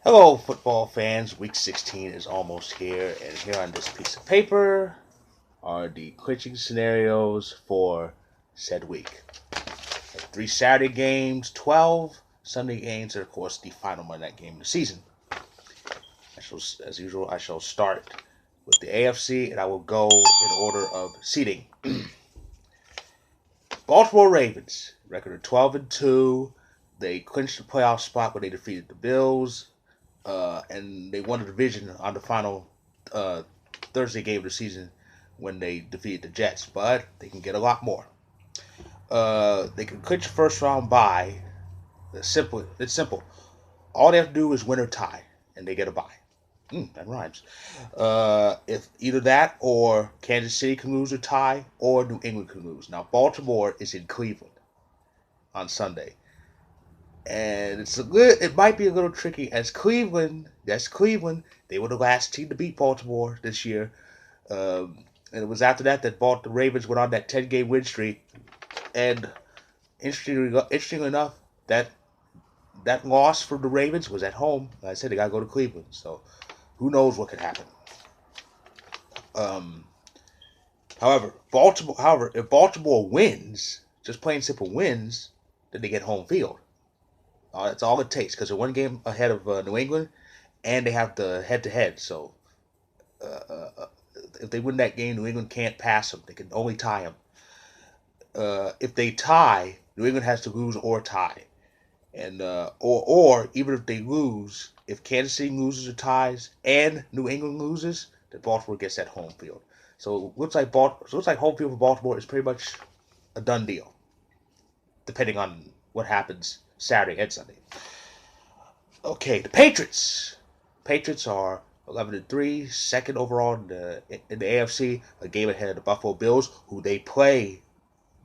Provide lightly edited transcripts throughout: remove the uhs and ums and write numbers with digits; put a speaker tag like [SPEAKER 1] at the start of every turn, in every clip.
[SPEAKER 1] Hello, football fans. Week 16 is almost here, and here on this piece of paper are the clinching scenarios for said week. 3 Saturday games, 12 Sunday games, and of course the final Monday night game of the season. As usual, I shall start with the AFC, and I will go in order of seeding. Baltimore Ravens, record of 12-2. They clinched the playoff spot when they defeated the Bills. And they won the division on the final uh, Thursday game of the season when they defeated the Jets. But they can get a lot more. They can clinch a first round bye. It's simple. It's simple. All they have to do is win or tie, and they get a bye. That rhymes. If either that or Kansas City can lose or tie, or New England can lose. Now Baltimore is in Cleveland on Sunday. And it might be a little tricky as Cleveland. That's Cleveland. They were the last team to beat Baltimore this year, and it was after that the Ravens went on that 10-game win streak. And interestingly enough, that loss for the Ravens was at home. Like I said, they got to go to Cleveland, so who knows what could happen. Um, However, if Baltimore wins, just plain simple wins, then they get home field. That's all it takes because they're one game ahead of New England, and they have the head-to-head. So uh, uh, uh, if they win that game, New England can't pass them. They can only tie them. If they tie, New England has to lose or tie, and or even if they lose, if Kansas City loses or ties, and New England loses, then Baltimore gets that home field. So it looks like home field for Baltimore is pretty much a done deal, depending on what happens Saturday and Sunday. Okay, the Patriots. Patriots are 11-3, second overall in the AFC, a game ahead of the Buffalo Bills, who they play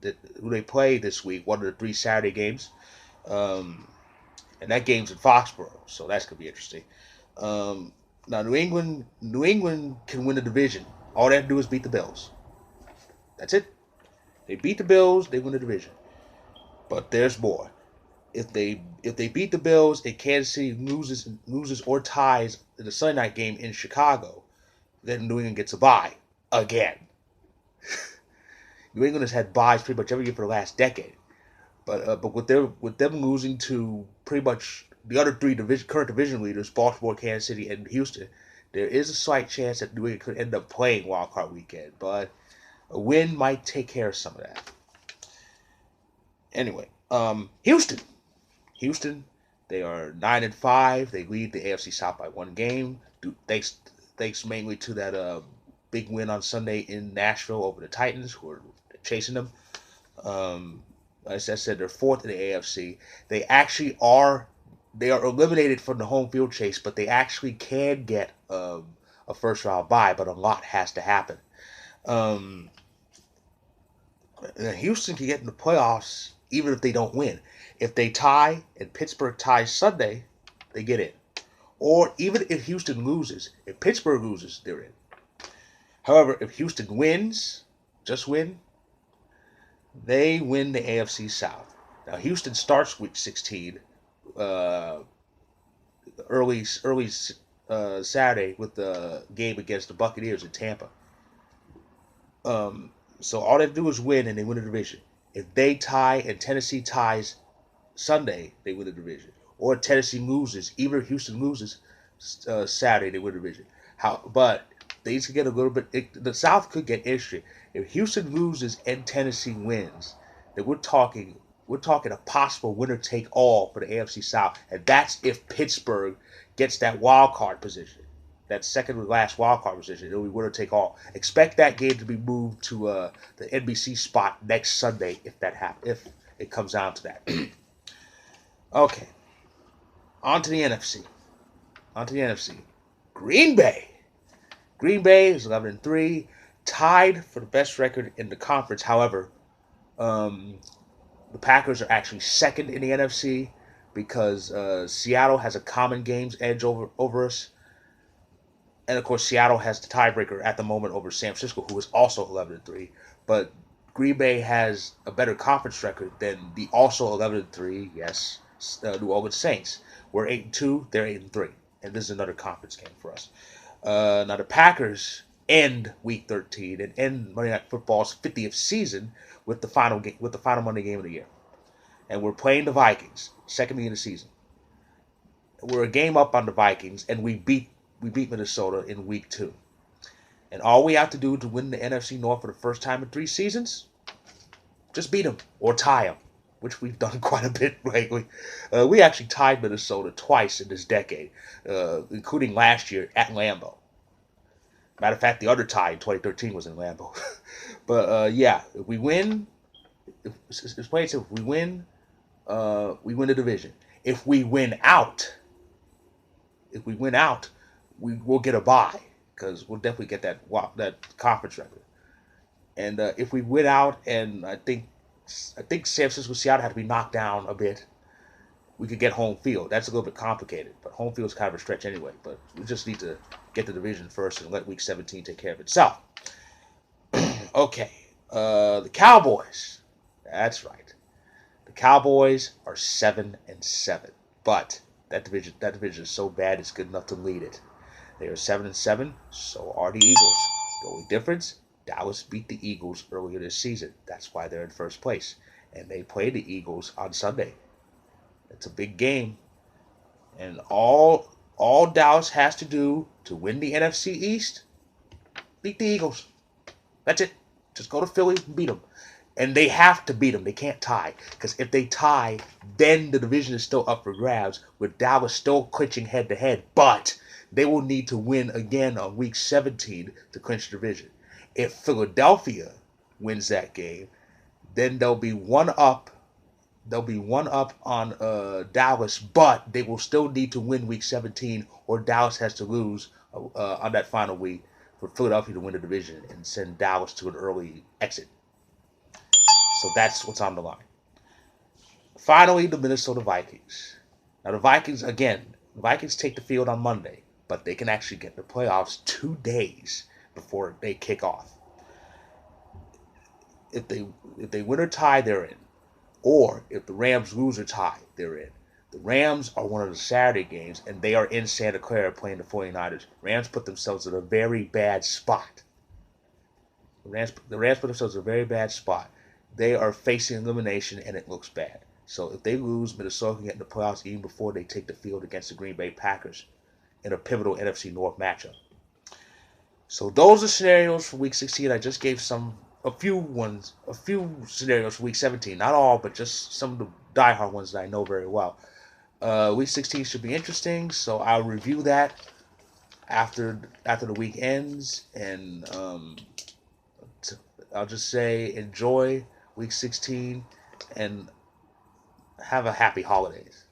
[SPEAKER 1] this week, one of the 3 Saturday games. Um, and that game's in Foxborough, so that's gonna be interesting. Now New England can win the division. All they have to do is beat the Bills. That's it. They beat the Bills, they win the division. But there's more. If they beat the Bills and Kansas City loses or ties in the Sunday night game in Chicago, then New England gets a bye again. New England has had byes pretty much every year for the last decade, but with them losing to pretty much the other three current division leaders, Baltimore, Kansas City, and Houston, there is a slight chance that New England could end up playing Wild Card Weekend. But a win might take care of some of that. Anyway, Houston, they are 9-5. They lead the AFC South by one game. Thanks mainly to that big win on Sunday in Nashville over the Titans, who are chasing them. As I said, they're fourth in the AFC. They are eliminated from the home field chase, but they actually can get a first round bye, but a lot has to happen. Um, Houston can get in the playoffs even if they don't win. If they tie and Pittsburgh ties Sunday, they get in. Or even if Houston loses, if Pittsburgh loses, they're in. However, if Houston wins, just win, they win the AFC South. Now Houston starts Week 16 uh, early Saturday with the game against the Buccaneers in Tampa. So all they have to do is win, and they win the division. If they tie and Tennessee ties Sunday, they win the division. Or Tennessee loses, even if Houston loses Saturday, they win the division. But they need to get a little bit. The South could get interesting if Houston loses and Tennessee wins. Then we're talking a possible winner take all for the AFC South, and that's if Pittsburgh gets that wild card position, that second to last wild card position. It'll be winner take all. Expect that game to be moved to the NBC spot next Sunday if that happens. If it comes down to that. Okay, on to the NFC. Green Bay. Green Bay is 11-3, tied for the best record in the conference. However, um, the Packers are actually second in the NFC because Seattle has a common games edge over us, and of course Seattle has the tiebreaker at the moment over San Francisco, who is also 11-3. But Green Bay has a better conference record than the also 11-3, yes, New Orleans Saints. We're 8-2, they're 8-3. and this is another conference game for us. Now the Packers end Week 13 and end Monday Night Football's 50th season with the final Monday game of the year, and we're playing the Vikings, second game of the season. We're a game up on the Vikings, and we beat Minnesota in Week 2. And all we have to do to win the NFC North for the first time in 3 seasons, just beat them or tie them, which we've done quite a bit lately. We actually tied Minnesota twice in this decade, including last year at Lambeau. Matter of fact, the other tie in 2013 was in Lambeau. But yeah, if we win, it's plain simple. If we win the division. If we win out, we will get a bye because we'll definitely get that conference record. And if we win out, and I think San Francisco, Seattle had to be knocked down a bit, we could get home field. That's a little bit complicated, but home field is kind of a stretch anyway. But we just need to get the division first and let Week 17 take care of itself. Okay, the Cowboys. That's right. The Cowboys are 7-7, but that division is so bad it's good enough to lead it. They are 7-7. So are the Eagles. The only difference: Dallas beat the Eagles earlier this season. That's why they're in first place, and they play the Eagles on Sunday. It's a big game, and all Dallas has to do to win the NFC East, beat the Eagles. That's it. Just go to Philly and beat them. And they have to beat them. They can't tie. Because if they tie, then the division is still up for grabs, with Dallas still clinching head-to-head. But they will need to win again on Week 17 to clinch the division. If Philadelphia wins that game, then they'll be one up. They'll be one up on Dallas, but they will still need to win Week 17, or Dallas has to lose on that final week for Philadelphia to win the division and send Dallas to an early exit. So that's what's on the line. Finally, the Minnesota Vikings. Now the Vikings take the field on Monday, but they can actually get the playoffs 2 days before they kick off. If they win or tie, they're in. Or if the Rams lose or tie, they're in. The Rams are one of the Saturday games, and they are in Santa Clara playing the 49ers. Rams put themselves in a very bad spot. The Rams put themselves in a very bad spot. They are facing elimination, and it looks bad. So if they lose, Minnesota can get in the playoffs even before they take the field against the Green Bay Packers in a pivotal NFC North matchup. So those are scenarios for Week 16. I just gave a few scenarios for Week 17. Not all, but just some of the diehard ones that I know very well. Week 16 should be interesting, so I'll review that after the week ends, and I'll just say enjoy Week 16 and have a happy holidays.